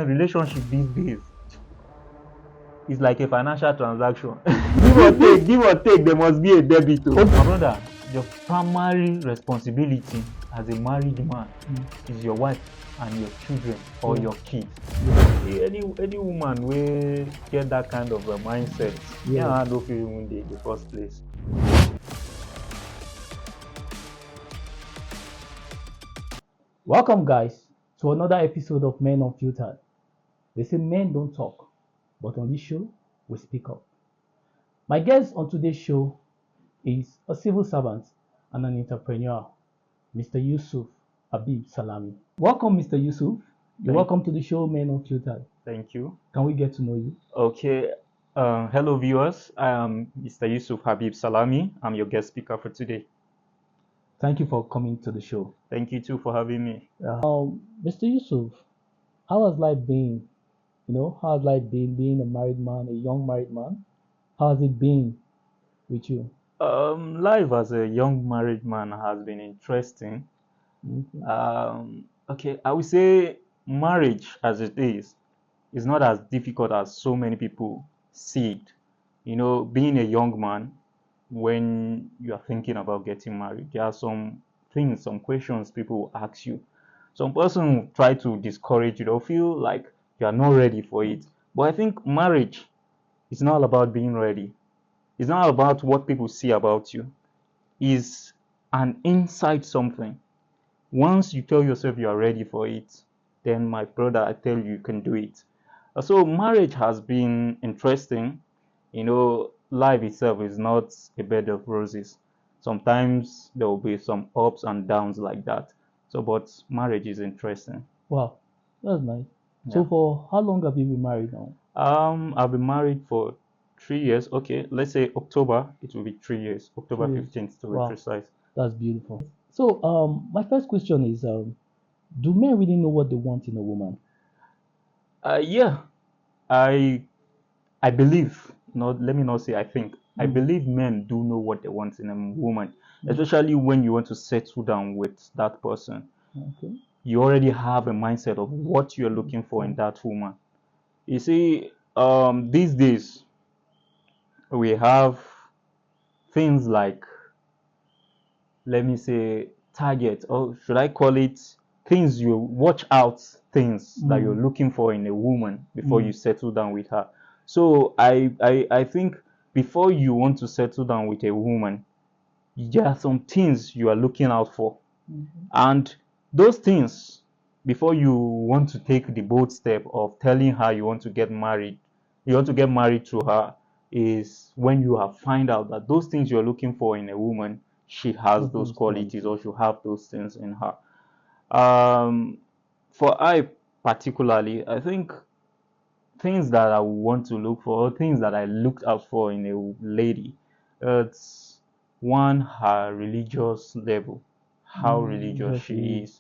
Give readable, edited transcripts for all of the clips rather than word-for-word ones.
relationship these days is like a financial transaction. Give or take, there must be a debit. My brother, your primary responsibility as a married man is your wife and your children or your kids. Any woman will get that kind of a mindset. Yeah, no feel in the first place. Welcome, guys, to another episode of Men Unfiltered. They say men don't talk, but on this show, we speak up. My guest on today's show is a civil servant and an entrepreneur, Mr. Yusuf Habibi Salami. Welcome, Mr. Yusuf. You're welcome to the show, Men Unfiltered. Thank you. Can we get to know you? Okay. Hello, viewers. I am Mr. Yusuf Habibi Salami. I'm your guest speaker for today. Thank you for coming to the show. Thank you too for having me. Mr. Yusuf, how has life been? How has life been being a married man, a young married man? How has it been with you? Life as a young married man has been interesting. Okay, I would say marriage as it is not as difficult as so many people see it. Being a young man, when you are thinking about getting married, there are some things, some questions people will ask you. Some person will try to discourage you or feel like you are not ready for it. But I think marriage is not about being ready. It's not about what people see about you. It's an inside something. Once you tell yourself you are ready for it, then my brother, I tell you, you can do it. So marriage has been interesting. Life itself is not a bed of roses. Sometimes there will be some ups and downs like that. But marriage is interesting. Wow, that's nice. Yeah. So for how long have you been married now? I've been married for 3 years. Okay, let's say October, it will be 3 years. October 15th to be precise. That's beautiful. So my first question is, do men really know what they want in a woman? Yeah, I believe. Let me not say I think. I believe men do know what they want in a woman, especially when you want to settle down with that person. Okay. You already have a mindset of what you're looking for in that woman. You see, these days we have things like, let me say, target, or should I call it things you watch out, things that you're looking for in a woman before you settle down with her. So I think before you want to settle down with a woman, there are some things you are looking out for. And those things, before you want to take the bold step of telling her you want to get married to her, is when you have find out that those things you're looking for in a woman, she has those qualities or she have those things in her. For I particularly, I think things that I want to look for, or things that I looked out for in a lady, it's one, her religious level, how religious she is,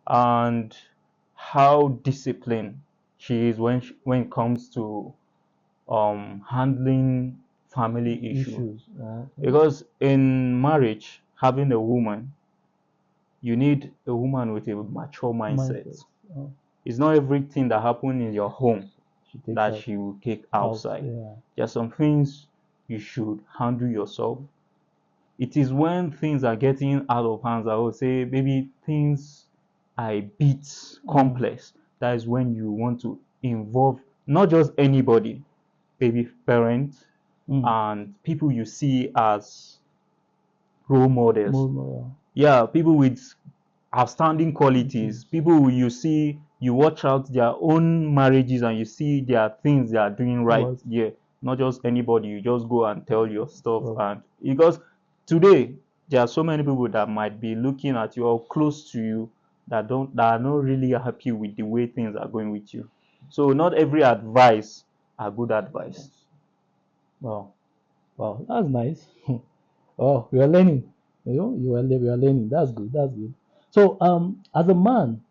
and how disciplined she is when it comes to handling family issues. Because in marriage, having a woman, you need a woman with a mature mindset. It's not everything that happens in your home that she will take outside. There are some things you should handle yourself. It is when things are getting out of hands, I would say maybe things are a bit complex. That is when you want to involve not just anybody, maybe parents and people you see as role models. Yeah, people with outstanding qualities, people who you see, you watch out their own marriages and you see their things they are doing right. Yeah, not just anybody. You just go and tell your stuff. And because today there are so many people that might be looking at you or close to you that are not really happy with the way things are going with you. So not every advice are good advice. Wow, that's nice. Oh, we are learning. We are learning. That's good. So, as a man,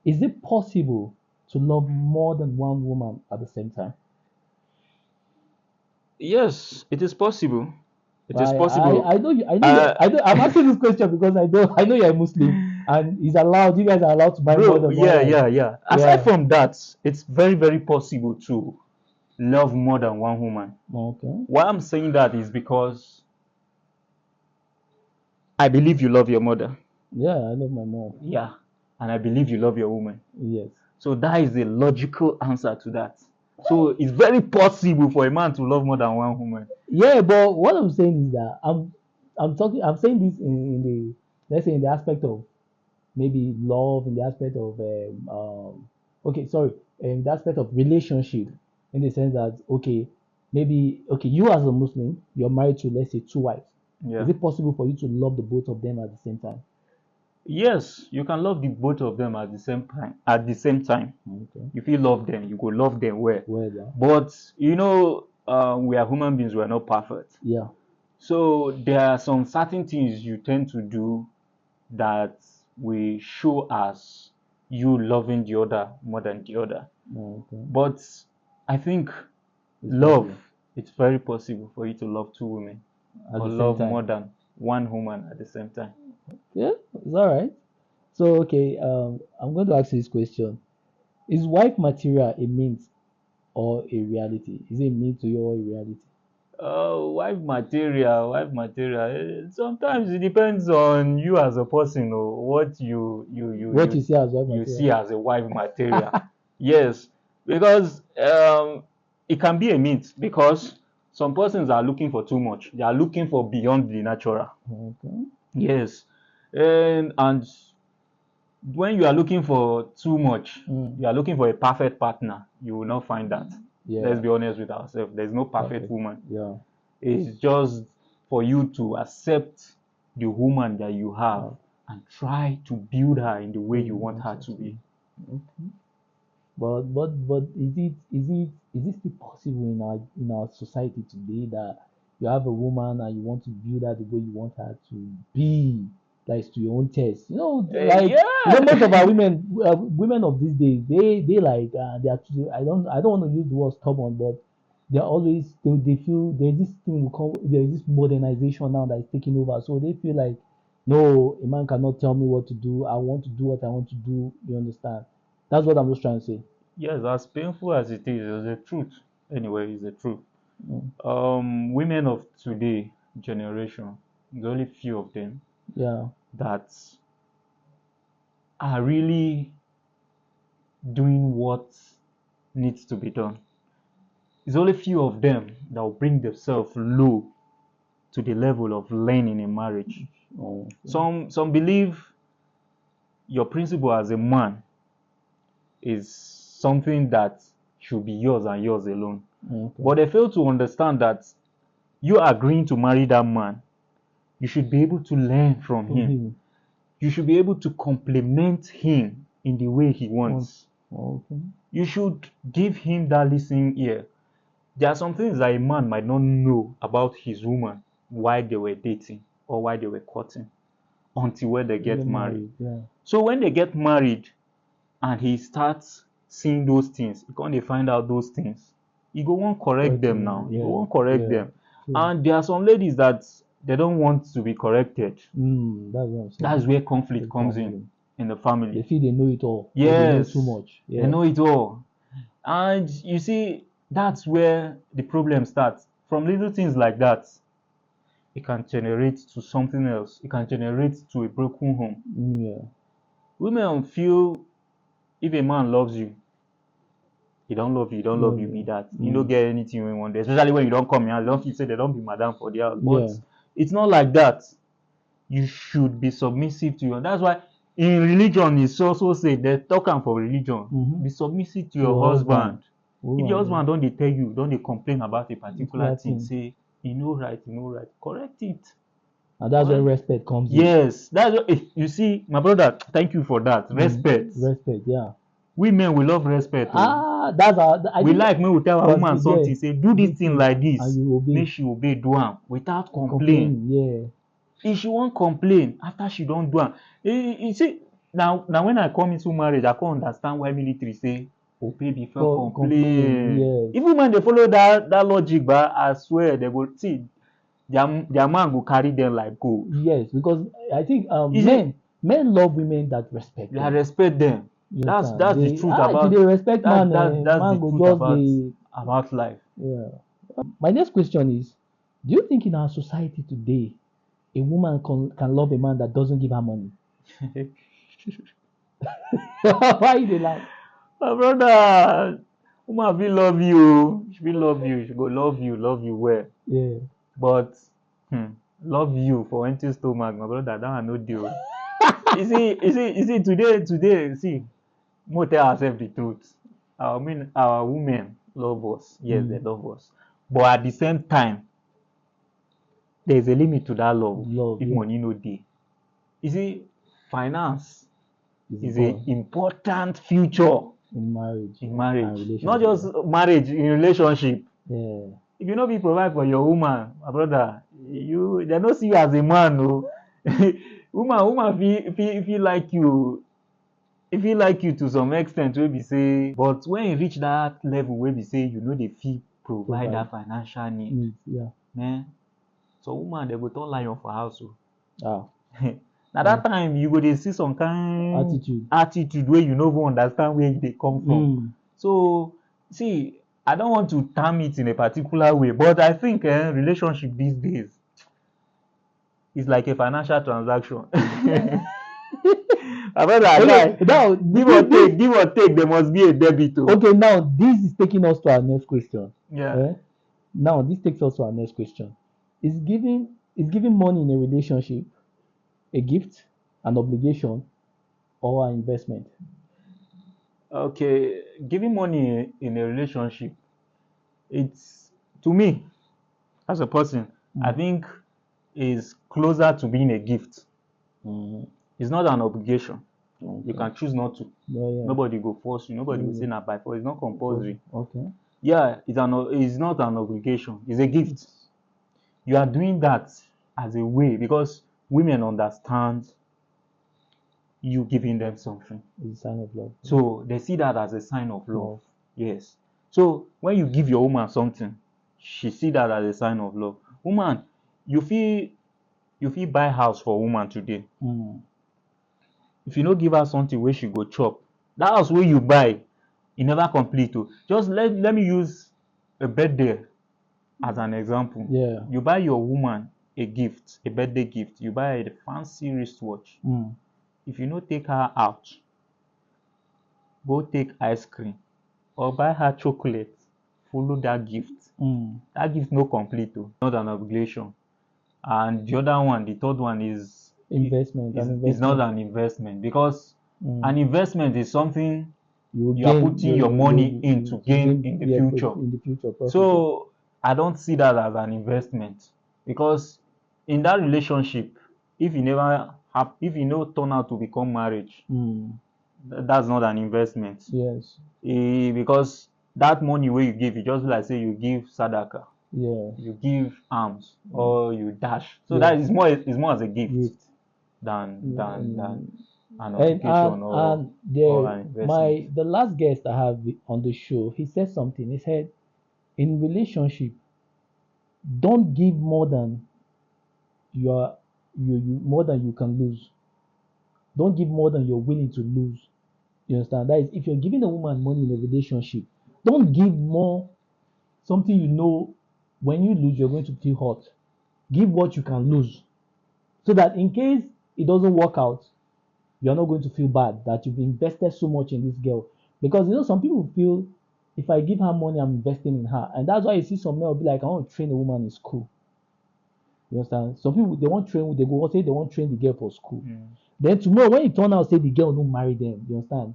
is it possible to love more than one woman at the same time? Yes, it is possible. It is possible. I know you. I'm asking this question because I know you're a Muslim. And he's allowed. You guys are allowed to buy more Bro, than one wife. yeah. Aside from that, it's very, very possible to love more than one woman. Okay. Why I'm saying that is because I believe you love your mother. Yeah, I love my mom. Yeah. And I believe you love your woman. Yes. So that is the logical answer to that. So it's very possible for a man to love more than one woman. Yeah, but what I'm saying is that I'm saying this in the, let's say, in the aspect of maybe love, in the aspect of okay, sorry, in the aspect of relationship, in the sense that okay, maybe okay, you as a Muslim, you're married to, let's say, two wives. Yeah. Is it possible for you to love the both of them at the same time? Yes, you can love the both of them at the same time. At the same time, Okay. if you love them, you go love them well. Well, yeah. But you know, we are human beings. We are not perfect. Yeah. So there are some certain things you tend to do that will show as you loving the other more than the other. Okay. But I think love, it's very possible for you to love two women At or the same love time. more than one woman at the same time. Yeah, it's all right. So okay, I'm going to ask you this question: is wife material a myth or a reality? Is it a myth to you or a reality? Wife material. Sometimes it depends on you as a person or what What you see as wife you material? see as a wife material. Yes, because it can be a myth because some persons are looking for too much. They are looking for beyond the natural. Okay. Yes, and when you are looking for too much, you are looking for a perfect partner. You will not find that. Yeah. Let's be honest with ourselves. There's no perfect woman. Yeah. It's just for you to accept the woman that you have and try to build her in the way you want her to be. Okay. But is it still possible in our society today that you have a woman and you want to build her the way you want her to be, like to your own taste? You know, like most of our women of these days, they like they are. I don't want to use the word stubborn, but they're always they feel there's this thing we call there's this modernization now that is taking over, so they feel like no, a man cannot tell me what to do. I want to do what I want to do. You understand? That's what I'm just trying to say. Yes, as painful as it is, it's the truth. Anyway, it's the truth. Mm. Women of today generation, there's only few of them that are really doing what needs to be done. It's only few of them that will bring themselves low to the level of learning in marriage. Some believe your principle as a man is something that should be yours and yours alone. But they fail to understand that you agreeing to marry that man, you should be able to learn from him. You should be able to complement him in the way he wants. You should give him that listening ear. There are some things that a man might not know about his woman while they were dating or while they were courting until when they get married. So when they get married and he starts seeing those things, when they find out those things, he go want correct them now. He go want correct them. And there are some ladies that they don't want to be corrected. That's where conflict comes in the family. They feel they know it all. Yes, they know too much. They know it all. And you see, that's where the problem starts. From little things like that, it can generate to something else. It can generate to a broken home. Women feel if a man loves you, he don't love you, be that. You don't get anything you want, especially when you don't come here. They don't feel say they don't be madam for the house. But it's not like that. You should be submissive to you. That's why in religion it's also said they talk for religion. Be submissive to your husband. If your husband don't they tell you, don't they complain about a particular thing, say you know right, correct it. And that's where respect comes in. Yes, that's what, you see, my brother. Thank you for that. Respect. Yeah. Women we love respect. That's we like when we tell a woman something, say do this thing like this, make she obey, do am without complain. If she won't complain after she don't do am, you see, now when I come into marriage, I can't understand why military say obey before complain. Even when they follow that logic, but I swear they will see their man will carry them like gold. Yes, because I think Men love women that respect They them. respect them. That's the truth about they respect man. that's Man the go truth just about life. Yeah. My next question is: do you think in our society today, a woman can love a man that doesn't give her money? Why they laugh? My brother, woman will love you. She will love you. She go love you well. Yeah. But love you for empty stomach, my brother, that one no deal. You see, today, see, more tell ourselves the truth. Our women love us. Yes, they love us. But at the same time, there's a limit to that love. If money no dey. You see, finance is an important feature in marriage. Not just marriage, in relationship. Yeah. If you no be provide for your woman, my brother, they no see you as a man, no. woman feel like you. If he like you to some extent, wey be say, but when you reach that level, wey be say you know dey fit provide that financial need, man, so woman they go turn lion for house. Na that time you go dey see some kind attitude wey you no even understand where e dey come from. So see, I don't want to term it in a particular way, but I think relationship these days is like a financial transaction. Now, give or take, there must be a debit. Okay, now this is taking us to our next question. Yeah. Now this takes us to our next question. Is giving money in a relationship a gift, an obligation, or an investment? Okay, giving money in a relationship, it's, to me, as a person, I think is closer to being a gift. It's not an obligation. You can choose not to. Nobody go force you. Nobody will say na by force. It's not compulsory. Yeah, it's not an obligation. It's a gift. You are doing that as a way because women understand you giving them something. It's a sign of love. So they see that as a sign of love. Yes. So when you give your woman something, she see that as a sign of love. Woman, you feel buy house for woman today. If you no give her something where she go chop, that house where you buy, it never complete. Just let me use a birthday as an example. Yeah. You buy your woman a gift, a birthday gift. You buy a fancy wristwatch. If you no take her out, go take ice cream or buy her chocolate, follow that gift. That gift no complete, not an obligation. And the other one, the third one is investment. It's not an investment because an investment is something you are putting your money in to gain in the future. So I don't see that as an investment because in that relationship, if you no turn out to become marriage, that's not an investment. Yes. Because that money where you give, it just like say you give sadaka. Yeah. You give alms or you dash. So that is more as a gift than an obligation or an investment. The last guest I have on the show, he said something. He said, in relationship, don't give more than more than you can lose. Don't give more than you're willing to lose. You understand? That is, if you're giving a woman money in a relationship, don't give more something you know when you lose you're going to feel hurt. Give what you can lose, so that in case it doesn't work out, you're not going to feel bad that you've invested so much in this girl. Because some people feel if I give her money, I'm investing in her, and that's why you see some men will be like, I want to train a woman in school. You understand? Some people they want train, they go say they want train the girl for school. Then tomorrow when it turn out say the girl don't marry them, you understand?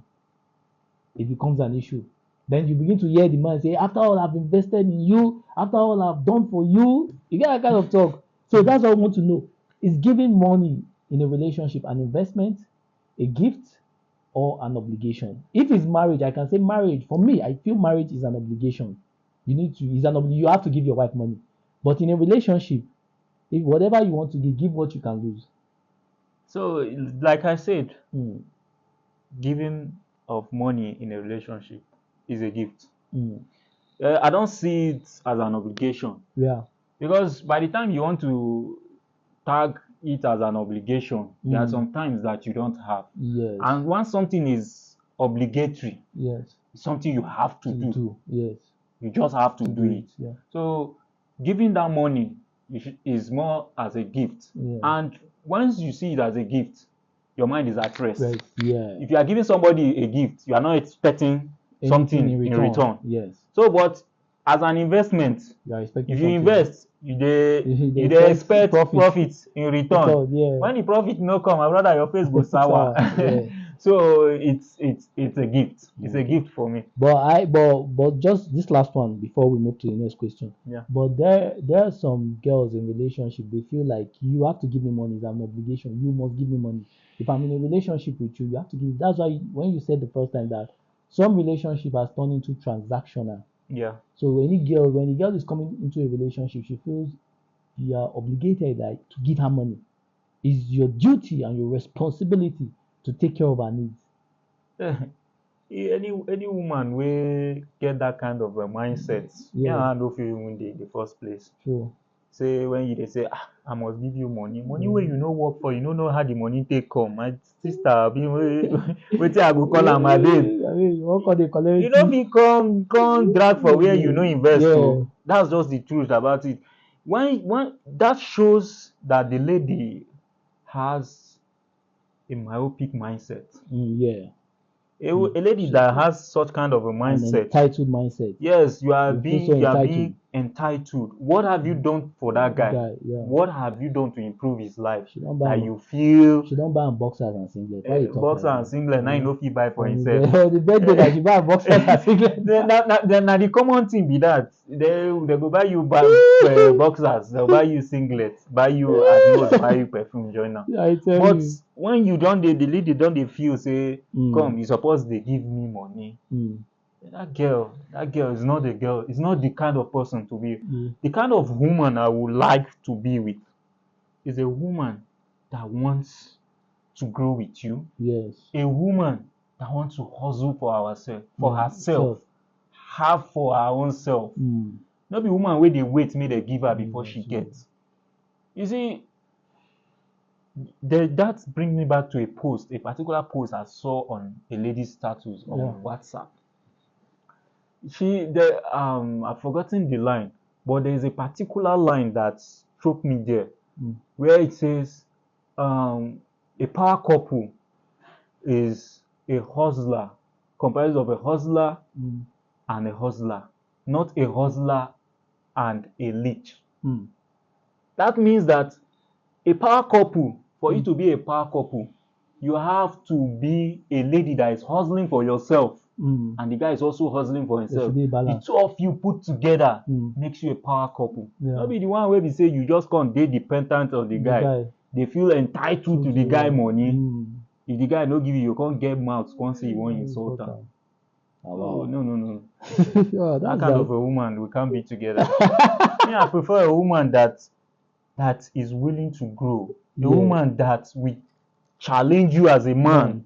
It becomes an issue. Then you begin to hear the man say, after all I've invested in you, after all I've done for you, you get that kind of talk. So that's what I want to know. Is giving money in a relationship an investment, a gift, or an obligation? If it's marriage, I can say marriage. For me, I feel marriage is an obligation. You have to give your wife money. But in a relationship, if whatever you want to give what you can lose. So, like I said, giving of money in a relationship is a gift. I don't see it as an obligation. Yeah. Because by the time you want to tag it as an obligation. There are some times that you don't have. Yes. And once something is obligatory, yes, it's something you have to do. Yes. You just have to do it. Yeah. So giving that money is more as a gift. Yeah. And once you see it as a gift, your mind is at rest. Right. Yeah. If you are giving somebody a gift, you are not expecting something in return. Yes. So, but as an investment, if you invest, you expect profits in return. Yeah. When the profit no come, my brother, your face goes sour. Yeah. So it's a gift. It's a gift for me. But just this last one before we move to the next question. Yeah. But there are some girls in relationship, they feel like you have to give me money, it's an obligation. You must give me money. If I'm in a relationship with you, you have to give. That's why when you said the first time that some relationship has turned into transactional. Yeah. So when the girl is coming into a relationship, she feels you are obligated to give her money. It's your duty and your responsibility to take care of her needs. Any woman will get that kind of a mindset. Yeah, no feel even in the first place. True. Say when they say, I must give you money where you no work for, you don't know how the money take come. My sister, wait till I go call her my babe. You know if you come drag for where you no invest. So that's just the truth about it. When that shows that the lady has a myopic mindset. Yeah. A lady that has such kind of a mindset, an entitled mindset. Yes, you are being entitled. What have you done for that guy? Yeah. What have you done to improve his life? That you feel she don't buy boxers and singlet. Boxers and singlet, now you know if he buy for himself. The birthday that she buy boxers and singlet. Then the common thing be that they go buy you boxers, they'll buy you singlet, buy you at most buy you perfume joiner. But when you don't the lady don't they feel say come, you suppose they give me money. That girl is not the girl, it's not the kind of person to be. The kind of woman I would like to be with is a woman that wants to grow with you. Yes. A woman that wants to hustle for herself, have for her own self. Not be woman where they wait me they give her before she gets. You see, that brings me back to a particular post I saw on a lady's status on WhatsApp. I've forgotten the line, but there is a particular line that struck me there, where it says, a power couple is a hustler, comprised of a hustler and a hustler, not a hustler and a leech. That means that a power couple, for you to be a power couple, you have to be a lady that is hustling for yourself, and the guy is also hustling for himself. The two of you put together makes you a power couple. Not be the one where we say you just can't date dependent on the guy. They feel entitled to the guy money. If the guy no give you can't get mouth once he won't insult her. Oh no. That kind of a woman, we can't be together. I prefer a woman that is willing to grow. A woman that will challenge you as a man.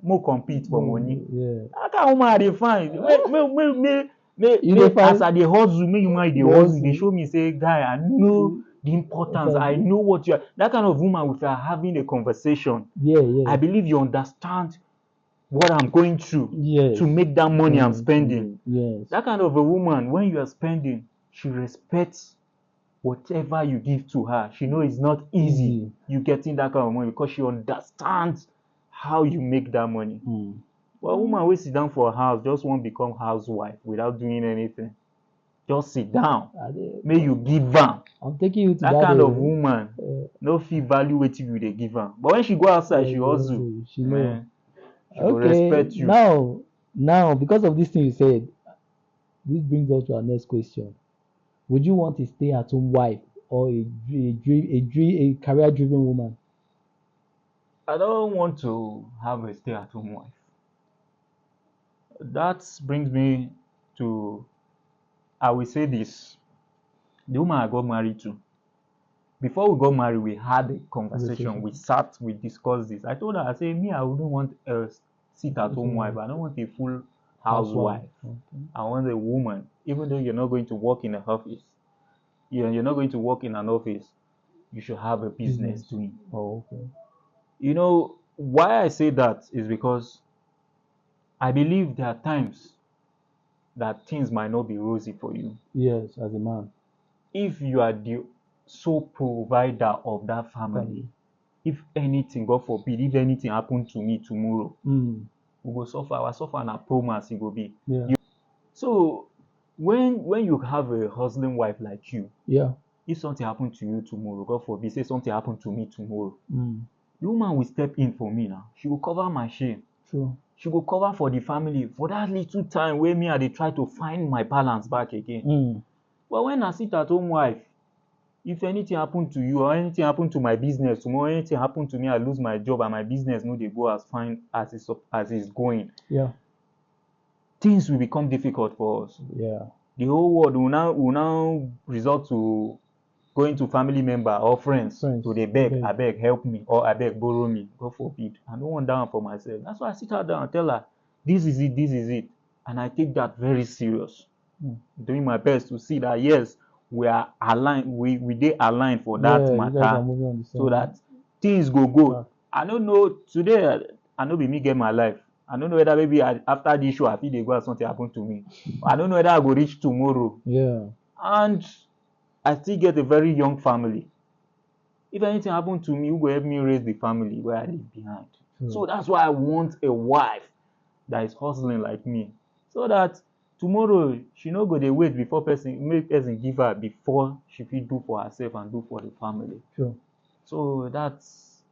More compete for money. That kind of woman I define. As I dey hustle, make you mind the hustle. They show me say, guy, I know the importance. I know what you are. That kind of woman, if you are having a conversation, I believe you understand what I'm going through to make that money I'm spending. That kind of a woman, when you are spending, she respects whatever you give to her. She knows it's not easy you getting that kind of money because she understands how you make that money. But a woman will sit down for a house, just won't become housewife without doing anything. Just sit down. May you give her. I'm taking you to that kind of woman. No feel value what you they give her. But when she go outside, she hustle. She will respect you. Now, because of this thing you said, this brings us to our next question. Would you want a stay-at-home wife or a career-driven woman? I don't want to have a stay-at-home wife. That brings me to, I will say this, the woman I got married to. Before we got married, we had a conversation. We sat, we discussed this. I told her, I said, me, I wouldn't want a sit-at-home wife. I don't want a full housewife. I want a woman, even though you're not going to work in an office. You're not going to work in an office. you should have a business doing. Oh, okay. You know why I say that is because I believe there are times that things might not be rosy for you. Yes, as a man. If you are the sole provider of that family, if anything, God forbid, if anything happen to me tomorrow, we go suffer. Our suffer na promise it go be. Yeah. So when you have a hustling wife like you, Yeah. if something happen to you tomorrow, God forbid, say something happen to me tomorrow, the woman will step in for me now. She will cover my shame. True. She will cover for the family for that little time where me I dey try to find my balance back again. But when I sit at home wife, if anything happen to you or anything happen to my business tomorrow, anything happen to me, I lose my job and my business no dey go as fine as it's going. Yeah. Things will become difficult for us. Yeah. The whole world will now resort to going to family member or friends to dey beg, abeg help me, or abeg borrow me. God forbid. I no want that one for myself. That's why I sit her down and tell her, this is it. And I take that very serious. Doing my best to see that yes, we are aligned, we dey aligned for that matter, so that things go good. I don't know today, I no be me get my life. I don't know whether maybe after this show I fit dey go and something happen to me. I don't know whether I go reach tomorrow. Yeah. And I still get a very young family. If anything happen to me, who go help me raise the family where I leave behind? So that's why I want a wife that is hustling like me, so that tomorrow she no go dey wait before make person give her before she fit do for herself and do for the family. So that's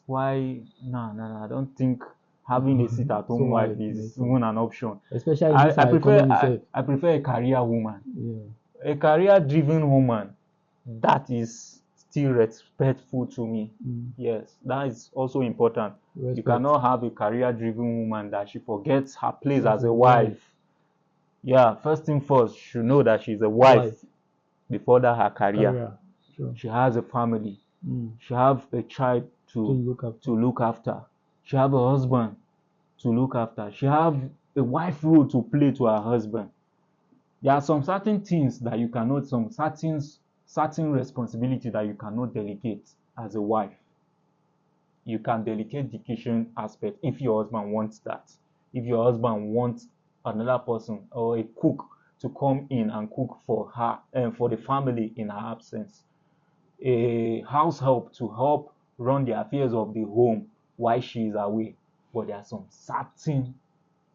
why I don't think having a sit at home wife is even an option. Especially I prefer a career woman. A career driven woman that is still respectful to me. Yes, that is also important. You cannot have a career driven woman that she forgets her place as a wife. Yeah, first thing first, she know that she's a wife before that her career. She has a family. She have a child to look after. She have a husband to look after. She have a wife role to play to her husband. There are some certain things that you cannot, some certain responsibility that you cannot delegate as a wife. You can delegate the kitchen aspect if your husband wants that. If your husband wants another person or a cook to come in and cook for her and for the family in her absence. A house help to help run the affairs of the home while she is away. But there are some certain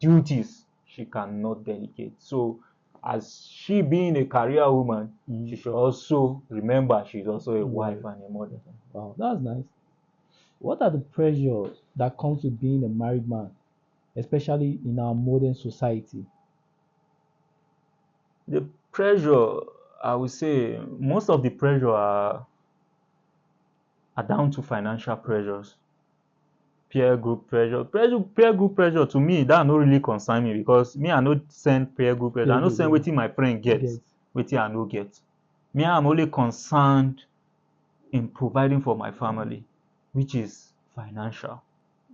duties she cannot delegate. So as she being a career woman, she should also remember she's also a wife and a mother. Wow, that's nice. What are the pressures that comes with being a married man, especially in our modern society? The pressure, I would say, most of the pressure are down to financial pressures. Peer group pressure to me, that no really concern me, because me I no send peer group pressure. I no send wetin my friend get, wetin I no get. Me I'm only concerned in providing for my family, which is financial.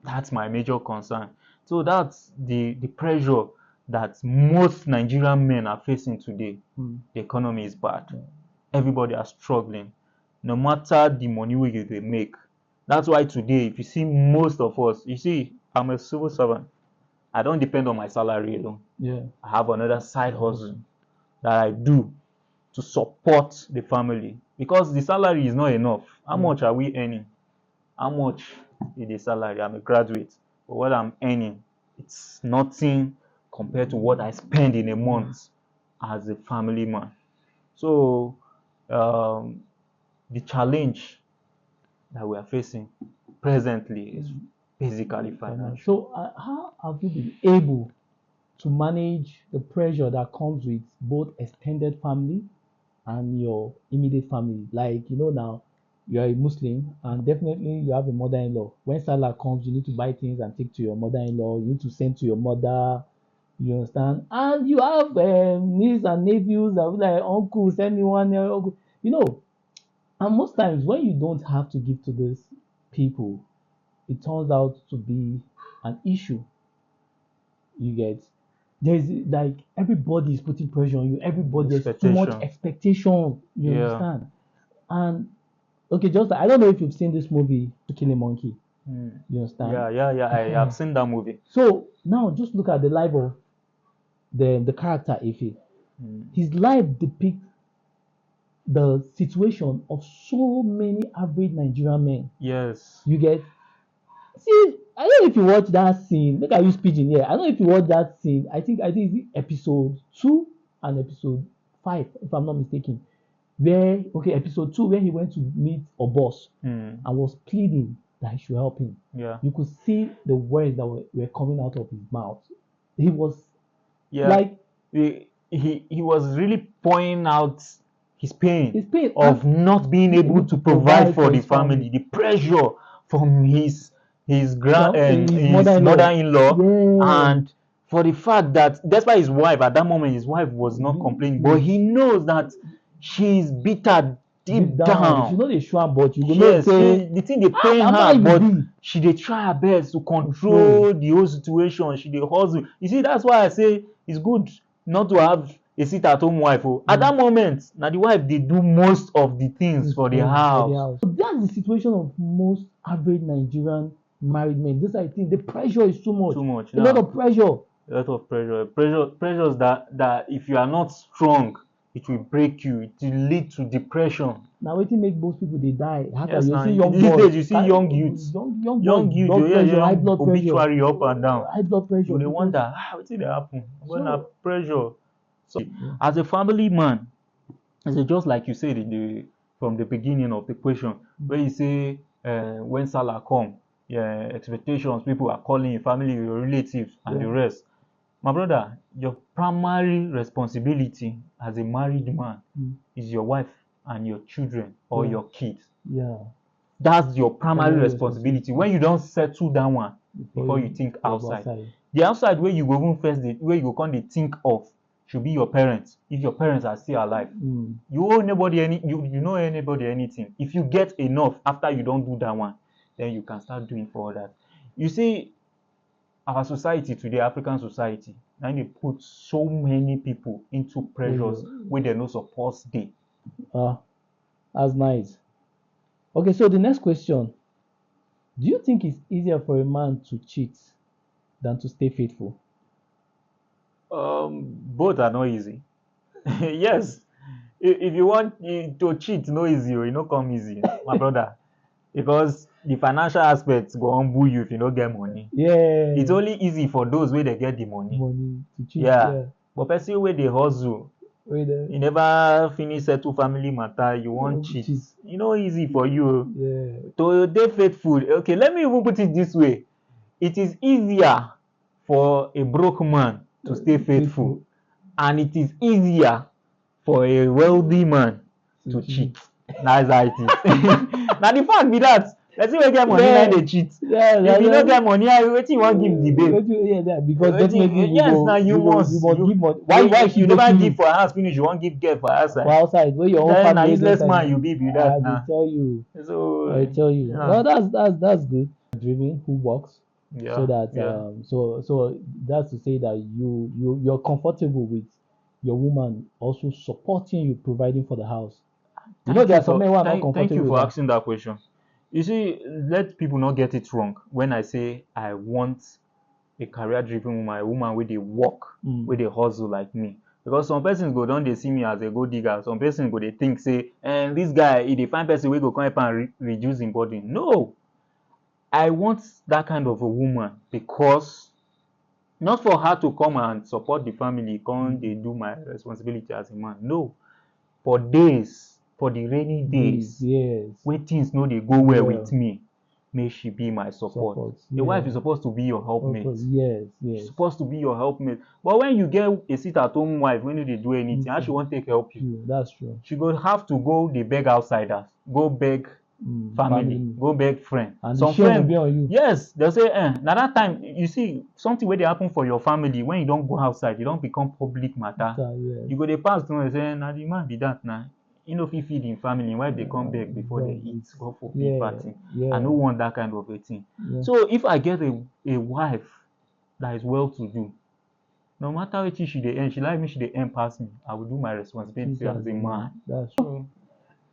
That's my major concern. So that's the pressure that most Nigerian men are facing today. The economy is bad. Everybody are struggling, no matter the money wey you dey make. That's why today, if you see most of us, you see, I'm a civil servant. I don't depend on my salary alone. I have another side hustle that I do to support the family, because the salary is not enough. How much are we earning? How much is the salary? I'm a graduate, but what I'm earning, it's nothing compared to what I spend in a month as a family man. So the challenge that we are facing presently is basically financial. So how have you been able to manage the pressure that comes with both extended family and your immediate family? Like, now you are a Muslim and definitely you have a mother-in-law. When Salah comes, you need to buy things and take to your mother-in-law. You need to send to your mother. You understand? And you have nieces and nephews that will like, uncle, send me one. Uncle. And most times when you don't have to give to these people, it turns out to be an issue. You get, there's like everybody is putting pressure on you. Everybody has too much expectation. You understand? And Okay, just I don't know if you've seen this movie To Kill a Monkey. You understand? Yeah. I have seen that movie. So now just look at the life of the character Ife. His life depicts the situation of so many average Nigerian men. Yes. You get, see, I don't know if you watch that scene. Make I use pigeon here. I don't know if you watch that scene. I think it's episode 2 and episode 5, if I'm not mistaken. Where episode 2 where he went to meet a boss and was pleading that he should help him. Yeah. You could see the words that were coming out of his mouth. He was like he was really pointing out his pain of not being able to provide for the family, the pressure from his mother-in-law, and for the fact that despite his wife at that moment, his wife was not complaining, but he knows that she's bitter deep down. She know dey show am, but you go Yes, know say the thing dey pain her, but she dey try her best to control the whole situation. She dey hustle. You see, that's why I say it's good not to have a sit-at-home wife. At that moment, na the wife dey do most of the things for the house. So that's the situation of most average Nigerian married men. This I think the pressure is too much. A lot of pressure. A lot of pressures that if you are not strong, it will break you. It will lead to depression. Now, wetin make most people dey die? Yes, you see young boys. These days, you see young youths. Young youths, high blood pressure, obituary up and down. High blood pressure. You dey wonder, wetin dey happen? When na pressure. So, as a family man, it's just like you said from the beginning of the question, where you say when Salah come, expectations, people are calling your family, your relatives, and the rest. My brother, your primary responsibility as a married man is your wife and your children or your kids. Yeah. That's your primary responsibility. When you don't settle that one before you think outside. The outside where you go even first, where you go come they think of should be your parents. If your parents are still alive, you owe nobody you know anybody anything. If you get enough after you don't do that one, then you can start doing for that. You see, our society today, African society, now they put so many people into pressures where they're not supposed to be. That's nice. Okay, so the next question. Do you think it's easier for a man to cheat than to stay faithful? Both are not easy. Yes. If you want to cheat, no easy, it no come easy, my brother. Because the financial aspects go humble you if you don't get money. Yeah. It's only easy for those where they get the money. To cheat. Yeah. But person where they hustle, you never finish settle family matter, you want cheat. It's not easy for you. Yeah. To stay faithful. Okay, let me even put it this way. It is easier for a broke man to stay faithful, and it is easier for a wealthy man to cheat. That's how it is. Now the fact be that person wey get money na dey cheat. If you no get money, wetin you wan give the babe? Because definitely you must give money. Why you never give for house finish, you wan give girl for outside? For outside, where your own family. Na useless man you be that now. I tell you. So I tell you. No, that's good. Driven who works. Yeah. So that so that's to say that you're comfortable with your woman also supporting you, providing for the house. There are some men who are not comfortable. Thank you for asking that question. You see, let people not get it wrong. When I say I want a career-driven woman, a woman where they work, where they hustle like me. Because some persons go down, they see me as a gold digger. Some persons go, they think, say, and this guy, if they find person, we go come up and reduce his body. No. I want that kind of a woman because not for her to come and support the family, come they do my responsibility as a man. No. For the rainy days, when things no they go well with me, may she be my support. The wife is supposed to be your helpmate. Yes. She's supposed to be your helpmate. But when you get a sit-at-home wife, when they do anything, how she won't help you? That's true. She go have to go they beg outsiders, go beg family, go beg friend. And some friend will be on you. Yes, they'll say, now that time you see something where they happen for your family when you don't go outside, you don't become public matter. You go they pass through and say, now the man be that now. You know, if you feed in family, why they come back before they eat, go for big party. I don't want that kind of a thing. So if I get a wife that is well to do, no matter what she they earn, she like me, she they earn past me. I will do my responsibility as a man. That's true.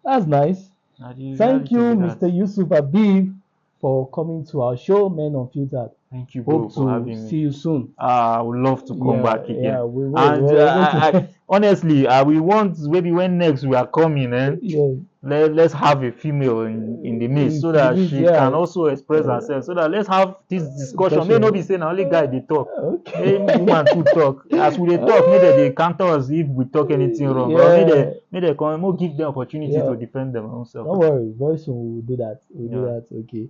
That's nice. The Thank reality you, be Mr. that. Yusuf Habib, for coming to our show, Men Unfiltered. Thank you, bro, Hope for to having me. see you soon. I would love to come Yeah, back yeah, again. we will. And We're going to. honestly, we want maybe when next we are coming, Yeah, let's have a female in the midst so that she yeah, can also express herself. So that let's have this for discussion. May not sure. be saying only guy they talk. May Okay. woman too talk. As we dey talk, may they counter us if we talk anything wrong. Or Yeah, may they come, may give them opportunity yeah. to defend themselves. Don't worry. Very soon we'll do that. We'll do Yeah. that. Okay.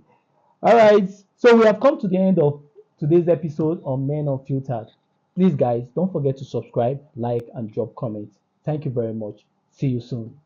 All right. So we have come to the end of today's episode on Men Unfiltered. Please, guys, don't forget to subscribe, like, and drop comments. Thank you very much. See you soon.